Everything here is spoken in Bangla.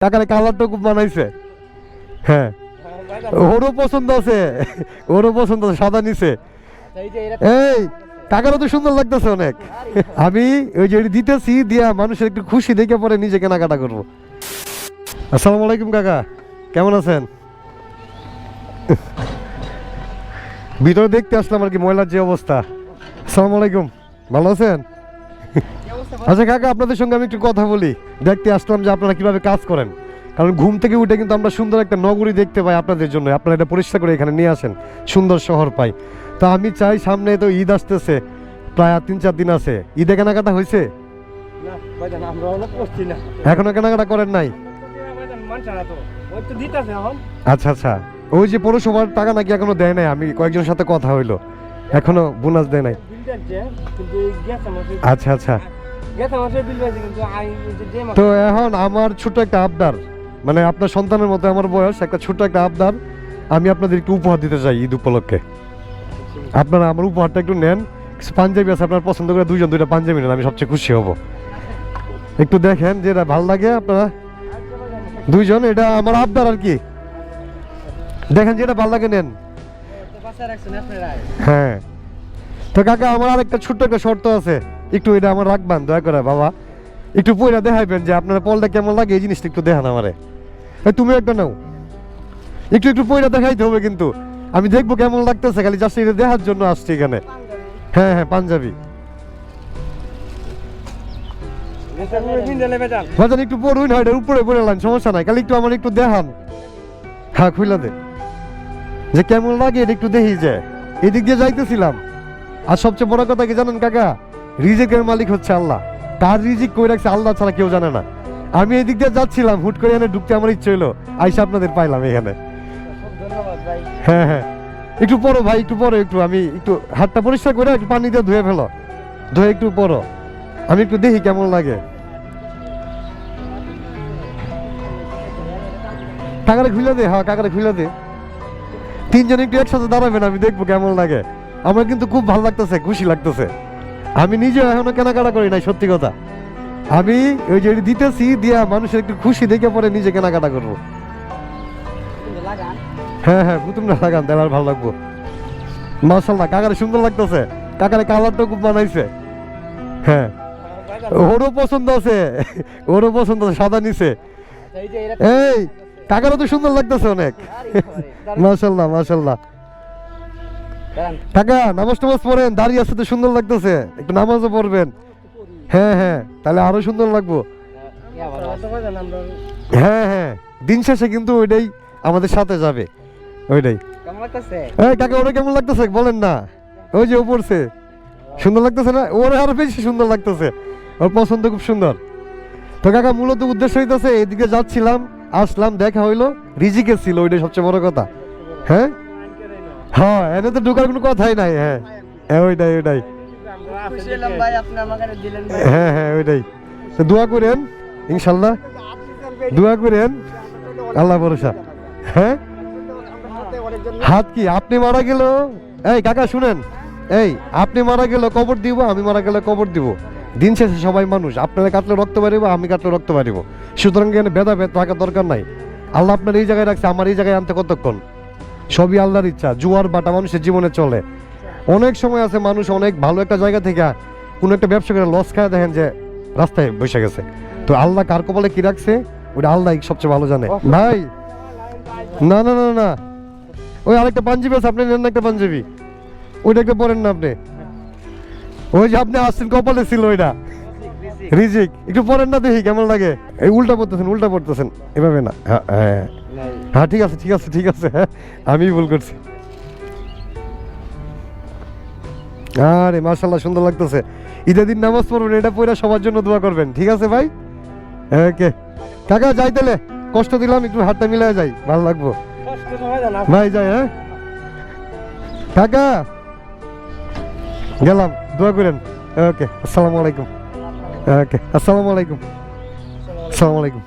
কাকারে কালারটা খুব বানাইছে। হ্যাঁ ওরও পছন্দ আছে, ওরও পছন্দ আছে, সাদা নিছে। এই কাকারও তো সুন্দর লাগতেছে অনেক। আমি ওই যে দিতেছি দিয়া মানুষের একটু খুশি দেখে পরে নিজে কেনাকাটা করবো। আসসালামু আলাইকুম কাকা, কেমন আছেন? ভিতরে দেখতে আসলাম আর কি, ময়লার যে অবস্থা। আসসালামু আলাইকুম, ভালো আছেন? আচ্ছা কাকা, আপনাদের সঙ্গে আমি একটু কথা বলি। দেখতে আসলাম যে আপনারা কিভাবে কাজ করেন, কারণ ঘুম থেকে উঠে কিন্তু আমরা সুন্দর একটা নগরী দেখতে পাই আপনাদের জন্য। আপনারা এটা পরিষ্কার করে এখানে নিয়ে আসেন, সুন্দর শহর পাই। তো আমি চাই, সামনে তো ঈদ আসতেছে, প্রায় আর 3-4 দিন আছে। ঈদে কেনাকাটা হয়েছে? এখনো কেনাকাটা করেন নাই? আচ্ছা আচ্ছা, ওই যে পৌরসভার টাকা নাকি এখনো দেয় নাই, আমি কয়েকজনের সাথে কথা হইলো, এখনো বোনাস দেয় নাই। আচ্ছা আচ্ছা, তো এখন আমার ছোট একটা আবদার, মানে আপনার সন্তানের মতো আমার বয়স, একটা ছোট একটা আবদার, আমি আপনাদের একটু উপহার দিতে চাই ঈদ উপলক্ষে। আপনারা আমার উপহারটা একটু নেন। কিছু পাঞ্জাবি আছে, আপনার পছন্দ করে দুইটা পাঞ্জাবি নেন, আমি সবচেয়ে খুশি হব। একটু দেখেন যেটা ভালো লাগে, আপনারা দুইজন, এটা আমার আবদার আর কি। দেখেন যেটা ভালো লাগে নেন। হ্যাঁ তো কাকা, আমার আর একটা ছোট্ট একটা শর্ত আছে, একটু এটা আমার রাখবেন দয়া করে বাবা। একটু পয়লা দেখাইবেন যে আপনার পলটা কেমন লাগে, এই জিনিসটা একটু দেখান আমারে। তুমি একটা নাও, একটু একটু পয়লা দেখাইতে হবে কিন্তু, আমি দেখবো কেমন লাগতেছে, খালি জাস্ট এটা দেখার জন্য আসছি এখানে। হ্যাঁ হ্যাঁ, পাঞ্জাবি বাজান একটু পড়ুন, হয় উপরে পড়ে লাইন, সমস্যা নাই, খালি একটু আমার একটু দেখান। হ্যাঁ খুইলা দে, যে কেমন লাগে এটা একটু দেখি। যে এদিক দিয়ে যাইতেছিলাম, আর সবচেয়ে বড় কথা কি জানেন কাকা, রিজিকের মালিক হচ্ছে আল্লাহ। কার রিজিক কই রাখছে আল্লাহ ছাড়া কেউ জানে না। আমি এদিক দিয়ে যাচ্ছিলাম, হুট করে এখানে ঢুকতে আমার ইচ্ছে হলো, আইসা আপনাদের পাইলাম এখানে। হ্যাঁ হ্যাঁ, একটু পড়ো ভাই, একটু পড়ো, একটু আমি একটু হাতটা পরিষ্কার করে একটু পানি দিয়ে ধুয়ে ফেলো, ধুয়ে একটু পড়ো, আমি একটু দেখি কেমন লাগে। কাকারে খুলে দে, হ্যাঁ কাকারে খুলে দে। তিনজন একটু একসাথে দাঁড়াবেন, আমি দেখবো কেমন লাগে। আমার কিন্তু খুব ভালো লাগতেছে, খুশি লাগতেছে। আমি নিজে এখনো কেনাকাটা করি নাই, সত্যি কথা। আমি ওই যে দিতেছি দিয়া মানুষের একটু খুশি দেখে পরে নিজে কেনাকাটা করবো। হ্যাঁ হ্যাঁ, পুতুমটা লাগান, তাহলে আর ভালো লাগবো। মাশাআল্লাহ, কাকারে সুন্দর লাগতেছে, কাকারে কালারটা খুব বানাইছে। হ্যাঁ ওরও পছন্দ আছে, ওরও পছন্দ আছে, সাদা নিছে। এই কাকারও তো সুন্দর লাগতেছে অনেক। মাশাআল্লাহ মাশাআল্লাহ। কাকা নামাজ টামাজ পড়েন, দাঁড়িয়ে আছে তো সুন্দর লাগতেছে, একটু নামাজও পড়বেন। হ্যাঁ হ্যাঁ, তাহলে আরো সুন্দর লাগবো। হ্যাঁ হ্যাঁ, দিন শেষে কিন্তু ওইটাই আমাদের সাথে যাবে, ওইটাই। এই কাকা, ওরা কেমন লাগতেছে বলেন না? ওই যে উপরছে, সুন্দর লাগতেছে না? ওর আরো বেশি সুন্দর লাগতেছে, ওর পছন্দ খুব সুন্দর। তো কাকা, মূলত উদ্দেশ্য হইতেছে, এদিকে যাচ্ছিলাম, আসলাম, দেখা হইলো, রিজিকে ছিল, ওইটাই সবচেয়ে বড় কথা। হ্যাঁ হ্যাঁ, এনে তো ঢোকার কোনো কথাই নাই। হ্যাঁ ওইটাই ওইটাই, হ্যাঁ হ্যাঁ ওইটাই। তো দোয়া করেন ইনশাল্লাহ, দোয়া করেন, আল্লাহ ভরসা। হ্যাঁ হাত কি আপনি মারা গেল? এই কাকা শুনেন, এই আপনি মারা গেল কবর দিব, আমি মারা গেলে কবর দিব। দিন শেষে সবাই মানুষ, আপনারা কাটলে রক্ত বাড়িব, আমি কাটলে রক্ত বাড়িব। সুতরাং এখানে ভেদাভেদ থাকার দরকার নাই। আল্লাহ আপনার এই জায়গায় রাখছে, আমার এই জায়গায় আনতে কতক্ষণ? সবই আল্লাহর ইচ্ছা। জোয়ার বাটা মানুষের জীবনে চলে। অনেক সময় আছে মানুষ অনেক ভালো একটা জায়গা থেকে কোনো একটা ব্যবসা করে লস খায়, দেখেন যে রাস্তায় বসে গেছে। তো আল্লাহ কার কপালে কি রাখছে ওটা আল্লাহ সবচেয়ে ভালো জানে। ভাই না না না না, ওই আরেকটা পাঞ্জাবি আছে, আপনি নেন না একটা পাঞ্জাবি, ওইটা একটা পরেন না আপনি। ওই যে আপনি আসছেন কপালে ছিল ওইটা রিজিক, একটু পরেন না, দেখি কেমন লাগে। এই উল্টা পড়তেছেন, উল্টা পড়তেছেন, এভাবে না। হ্যাঁ হ্যাঁ হ্যাঁ, ঠিক আছে ঠিক আছে ঠিক আছে, হ্যাঁ আমি ভুল করছি। আরে মাশাআল্লাহ, সুন্দর লাগতেছে। ঈদের দিন নামাজ পড়বেন, এটা পড়ে সবার জন্য দোয়া করবেন, ঠিক আছে ভাই? ওকে কাকা, যাই তাহলে, কষ্ট দিলাম, একটু হাতটা মিলাই যাই, ভালো লাগবো ভাই, যাই। হ্যাঁ কাকা, গেলাম, দোয়া করেন। ওকে, আসসালামু আলাইকুম। ওকে, আসসালামু আলাইকুম। আসসালামু আলাইকুম।